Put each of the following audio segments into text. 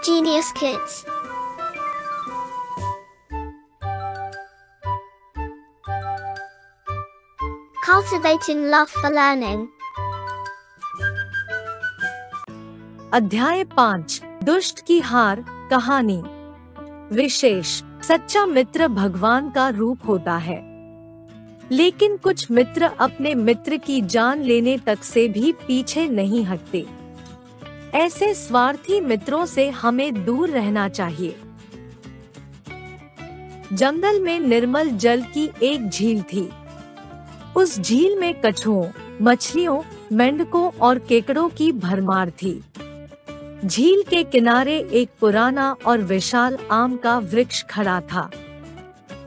Genius Kids. Cultivating love for learning. अध्याय 5 दुष्ट की हार कहानी। विशेष सच्चा मित्र भगवान का रूप होता है, लेकिन कुछ मित्र अपने मित्र की जान लेने तक से भी पीछे नहीं हटते। ऐसे स्वार्थी मित्रों से हमें दूर रहना चाहिए। जंगल में निर्मल जल की एक झील थी। उस झील में कछुओं, मछलियों, मेंढकों और केकड़ों की भरमार थी। झील के किनारे एक पुराना और विशाल आम का वृक्ष खड़ा था।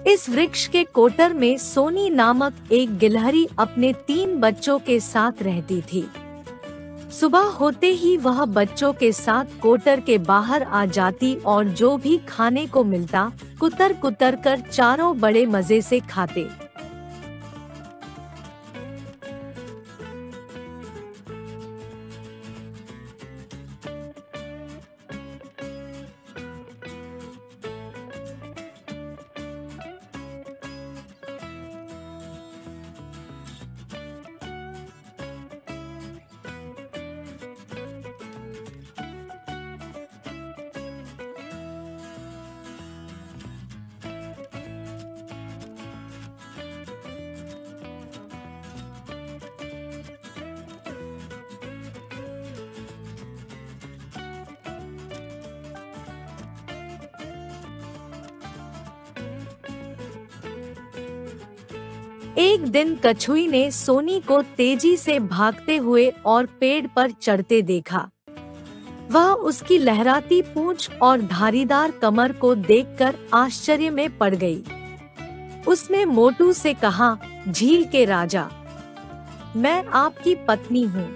इस वृक्ष के कोटर में सोनी नामक एक गिलहरी अपने 3 बच्चों के साथ रहती थी। सुबह होते ही वह बच्चों के साथ कोटर के बाहर आ जाती और जो भी खाने को मिलता कुतर कुतर कर चारों बड़े मजे से खाते। एक दिन कछुई ने सोनी को तेजी से भागते हुए और पेड़ पर चढ़ते देखा। वह उसकी लहराती पूंछ और धारीदार कमर को देखकर आश्चर्य में पड़ गई। उसने मोटू से कहा, झील के राजा, मैं आपकी पत्नी हूँ।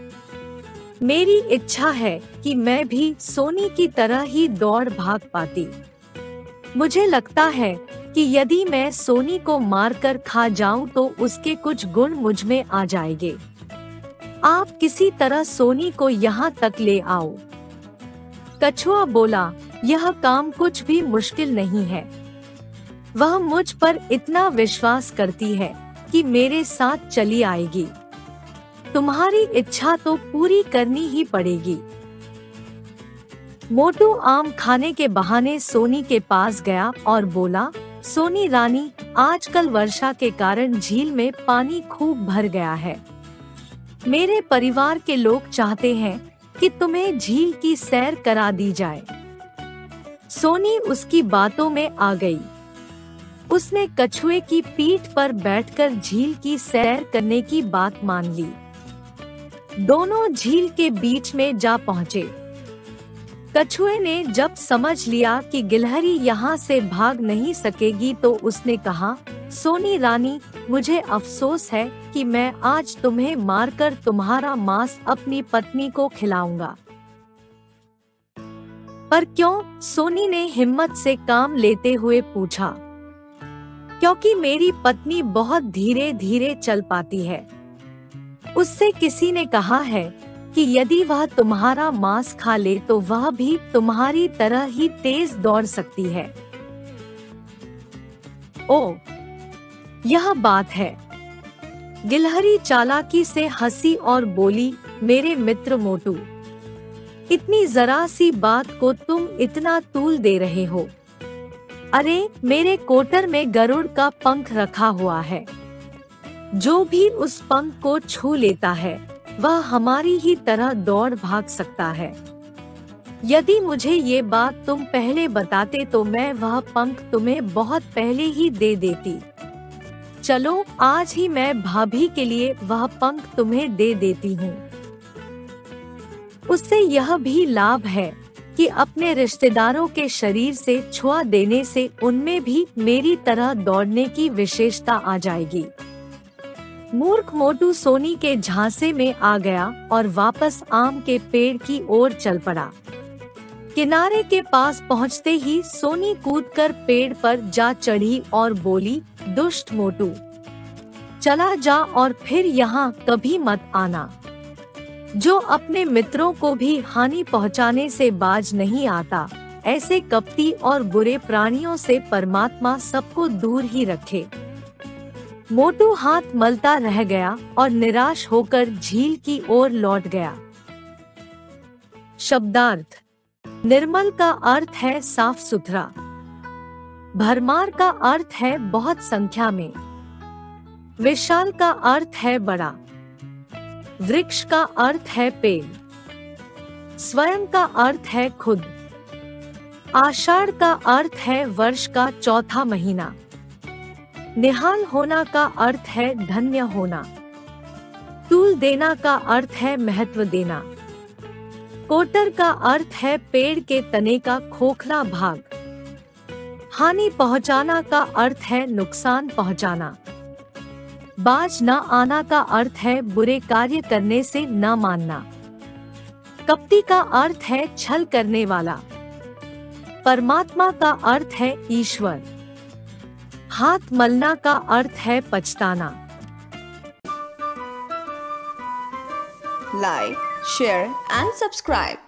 मेरी इच्छा है कि मैं भी सोनी की तरह ही दौड़ भाग पाती। मुझे लगता है कि यदि मैं सोनी को मारकर खा जाऊं तो उसके कुछ गुण मुझ में आ जाएंगे। आप किसी तरह सोनी को यहाँ तक ले आओ। कछुआ बोला, यह काम कुछ भी मुश्किल नहीं है। वह मुझ पर इतना विश्वास करती है कि मेरे साथ चली आएगी। तुम्हारी इच्छा तो पूरी करनी ही पड़ेगी। मोटू आम खाने के बहाने सोनी के पास गया और बोला, सोनी रानी, आजकल वर्षा के कारण झील में पानी खूब भर गया है। मेरे परिवार के लोग चाहते हैं कि तुम्हें झील की सैर करा दी जाए। सोनी उसकी बातों में आ गई। उसने कछुए की पीठ पर बैठकर झील की सैर करने की बात मान ली। दोनों झील के बीच में जा पहुँचे। कछुए ने जब समझ लिया कि गिलहरी यहाँ से भाग नहीं सकेगी तो उसने कहा, सोनी रानी, मुझे अफसोस है कि मैं आज तुम्हें मारकर तुम्हारा मांस अपनी पत्नी को खिलाऊंगा। पर क्यों? सोनी ने हिम्मत से काम लेते हुए पूछा। क्योंकि मेरी पत्नी बहुत धीरे धीरे चल पाती है। उससे किसी ने कहा है कि यदि वह तुम्हारा मांस खा ले तो वह भी तुम्हारी तरह ही तेज दौड़ सकती है। ओ, यह बात है। गिलहरी चालाकी से हंसी और बोली, मेरे मित्र मोटू, इतनी जरा सी बात को तुम इतना तूल दे रहे हो। अरे, मेरे कोटर में गरुड़ का पंख रखा हुआ है। जो भी उस पंख को छू लेता है वह हमारी ही तरह दौड़ भाग सकता है। यदि मुझे ये बात तुम पहले बताते तो मैं वह पंख तुम्हें बहुत पहले ही दे देती। चलो, आज ही मैं भाभी के लिए वह पंख तुम्हें दे देती हूँ। उससे यह भी लाभ है कि अपने रिश्तेदारों के शरीर से छुआ देने से उनमें भी मेरी तरह दौड़ने की विशेषता आ जाएगी। मूर्ख मोटू सोनी के झांसे में आ गया और वापस आम के पेड़ की ओर चल पड़ा। किनारे के पास पहुंचते ही सोनी कूदकर पेड़ पर जा चढ़ी और बोली, दुष्ट मोटू, चला जा और फिर यहाँ कभी मत आना। जो अपने मित्रों को भी हानि पहुँचाने से बाज नहीं आता ऐसे कपटी और बुरे प्राणियों से परमात्मा सबको दूर ही रखे। मोटू हाथ मलता रह गया और निराश होकर झील की ओर लौट गया। शब्दार्थ। निर्मल का अर्थ है साफ सुथरा। भरमार का अर्थ है बहुत संख्या में। विशाल का अर्थ है बड़ा। वृक्ष का अर्थ है पेड़। स्वयं का अर्थ है खुद। आषाढ़ का अर्थ है वर्ष का चौथा महीना। निहाल होना का अर्थ है धन्य होना। तूल देना का अर्थ है महत्व देना। कोटर का अर्थ है पेड़ के तने का खोखला भाग। हानि पहुंचाना का अर्थ है नुकसान पहुंचाना। बाज न आना का अर्थ है बुरे कार्य करने से न मानना। कपटी का अर्थ है छल करने वाला। परमात्मा का अर्थ है ईश्वर। हाथ मलना का अर्थ है पछताना। Like, share and subscribe.